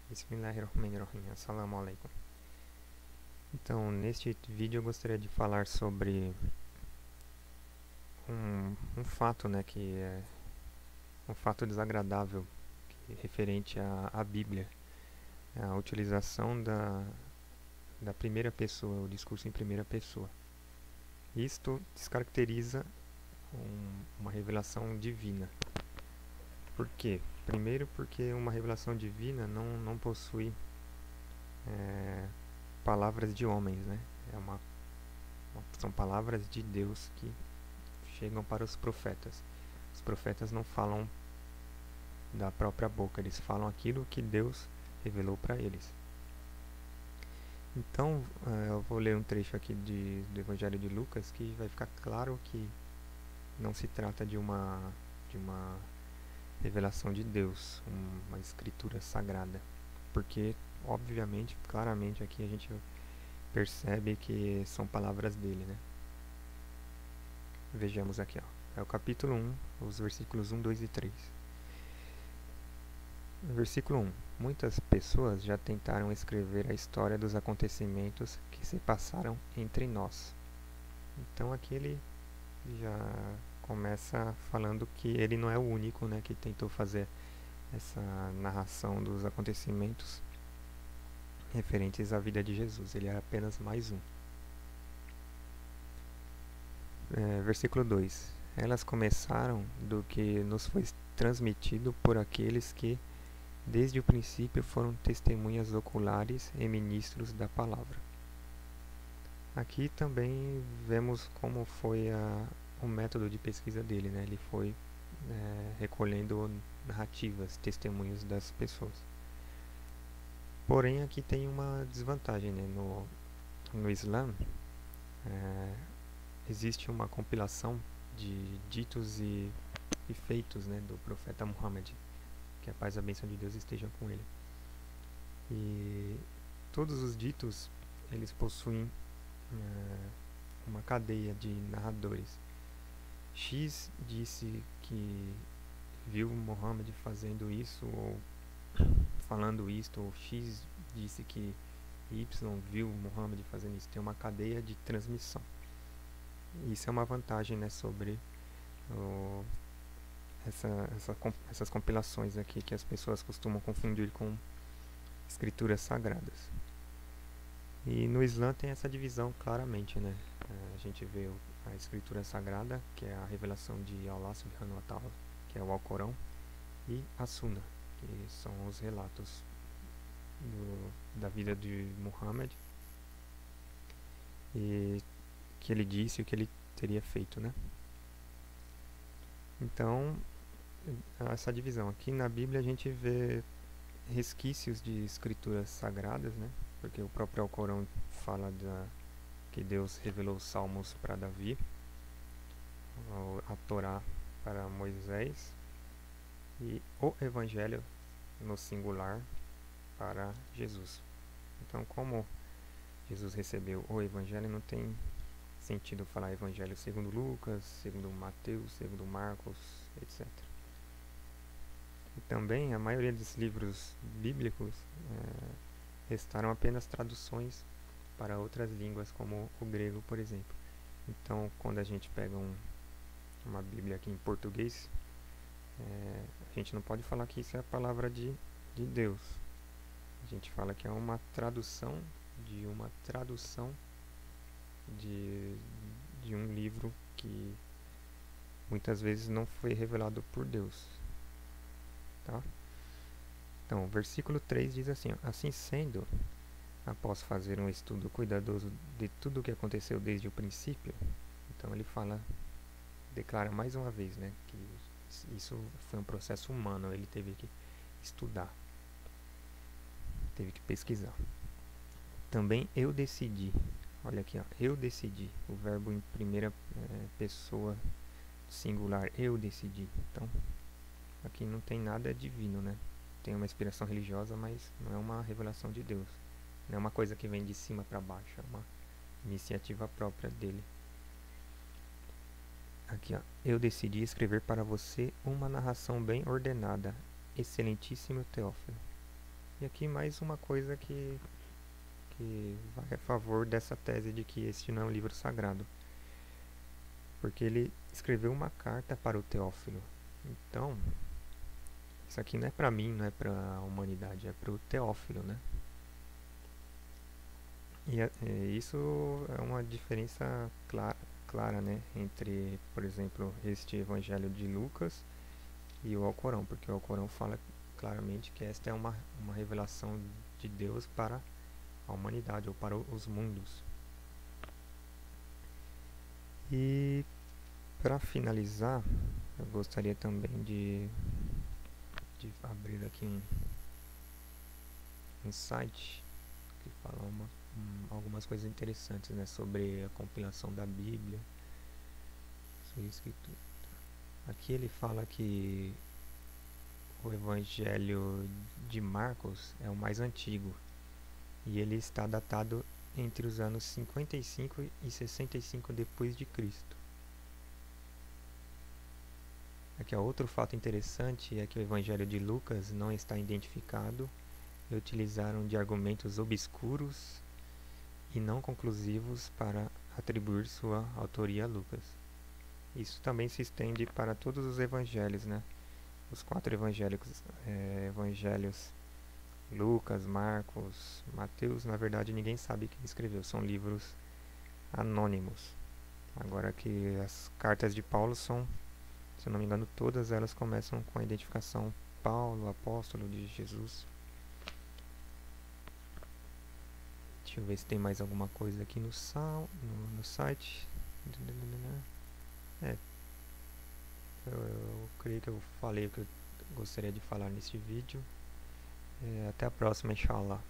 Bismillahirrahmanirrahim. Assalamu alaikum. Então, neste vídeo eu gostaria de falar sobre um fato, né, que é um fato desagradável referente à Bíblia, a utilização da primeira pessoa, o discurso em primeira pessoa. Isto descaracteriza uma revelação divina. Por quê? Primeiro porque uma revelação divina não possui palavras de homens, né? São palavras de Deus que chegam para os profetas. Os profetas não falam da própria boca, eles falam aquilo que Deus revelou para eles. Então, eu vou ler um trecho aqui do Evangelho de Lucas que vai ficar claro que não se trata de uma revelação de Deus, uma escritura sagrada, porque obviamente, claramente aqui a gente percebe que são palavras dele, né? Vejamos aqui, ó. É o capítulo 1, os versículos 1, 2 e 3. Versículo 1. Muitas pessoas já tentaram escrever a história dos acontecimentos que se passaram entre nós. Então aqui ele já começa falando que ele não é o único, né, que tentou fazer essa narração dos acontecimentos referentes à vida de Jesus. Ele era apenas mais um. Versículo 2. Elas começaram do que nos foi transmitido por aqueles que desde o princípio foram testemunhas oculares e ministros da palavra. Aqui também vemos como foi o método de pesquisa dele, né? Ele foi recolhendo narrativas, testemunhos das pessoas. Porém, aqui tem uma desvantagem, né? No Islã, existe uma compilação de ditos e feitos, né, do profeta Muhammad. Que a paz e a bênção de Deus estejam com ele. E todos os ditos, eles possuem uma cadeia de narradores. X disse que viu Muhammad fazendo isso ou falando isto, ou X disse que Y viu Muhammad fazendo isso. Tem uma cadeia de transmissão. Isso é uma vantagem, né, sobre essas compilações aqui que as pessoas costumam confundir com escrituras sagradas. E no Islã tem essa divisão claramente, né? A gente vê a escritura sagrada, que é a revelação de Allah subhanahu wa ta'ala, que é o Alcorão, e a Sunna, que são os relatos da vida de Muhammad, e que ele disse e o que ele teria feito, né? Então, essa divisão. Aqui na Bíblia a gente vê resquícios de escrituras sagradas, né? Porque o próprio Alcorão fala que Deus revelou os Salmos para Davi, a Torá para Moisés e o Evangelho no singular para Jesus. Então, como Jesus recebeu o Evangelho, não tem sentido falar Evangelho segundo Lucas, segundo Mateus, segundo Marcos, etc. E também a maioria dos livros bíblicos restaram apenas traduções para outras línguas, como o grego, por exemplo. Então, quando a gente pega uma Bíblia aqui em português, a gente não pode falar que isso é a palavra de Deus. A gente fala que é uma tradução de uma tradução de um livro que muitas vezes não foi revelado por Deus. Tá? Então, o versículo 3 diz assim: assim sendo, após fazer um estudo cuidadoso de tudo o que aconteceu desde o princípio, então ele declara mais uma vez, né, que isso foi um processo humano, ele teve que estudar, teve que pesquisar. Também eu decidi, olha aqui, ó, eu decidi, o verbo em primeira pessoa singular, eu decidi. Então, aqui não tem nada divino, né? Tem uma inspiração religiosa, mas não é uma revelação de Deus. Não é uma coisa que vem de cima para baixo, é uma iniciativa própria dele. Aqui, ó, eu decidi escrever para você uma narração bem ordenada, excelentíssimo Teófilo. E aqui mais uma coisa que vai a favor dessa tese de que este não é um livro sagrado, porque ele escreveu uma carta para o Teófilo. Então, isso aqui não é para mim, não é para a humanidade, é para o Teófilo, né? Isso é uma diferença clara, né, entre, por exemplo, este Evangelho de Lucas e o Alcorão, porque o Alcorão fala claramente que esta é uma revelação de Deus para a humanidade ou para os mundos. E para finalizar, eu gostaria também de abrir aqui um site que fala algumas coisas interessantes, né, sobre a compilação da Bíblia, sua escritura. Aqui ele fala que o Evangelho de Marcos é o mais antigo e ele está datado entre os anos 55 e 65 depois de Cristo. Aqui outro fato interessante é que o Evangelho de Lucas não está identificado e utilizaram de argumentos obscuros e não conclusivos para atribuir sua autoria a Lucas. Isso também se estende para todos os evangelhos, né? Os 4 evangelhos Lucas, Marcos, Mateus, na verdade ninguém sabe quem escreveu, são livros anônimos. Agora que as cartas de Paulo são, se eu não me engano, todas elas começam com a identificação Paulo, apóstolo de Jesus. Deixa eu ver se tem mais alguma coisa aqui no site. Eu creio que eu falei o que eu gostaria de falar nesse vídeo. Até a próxima, inshallah.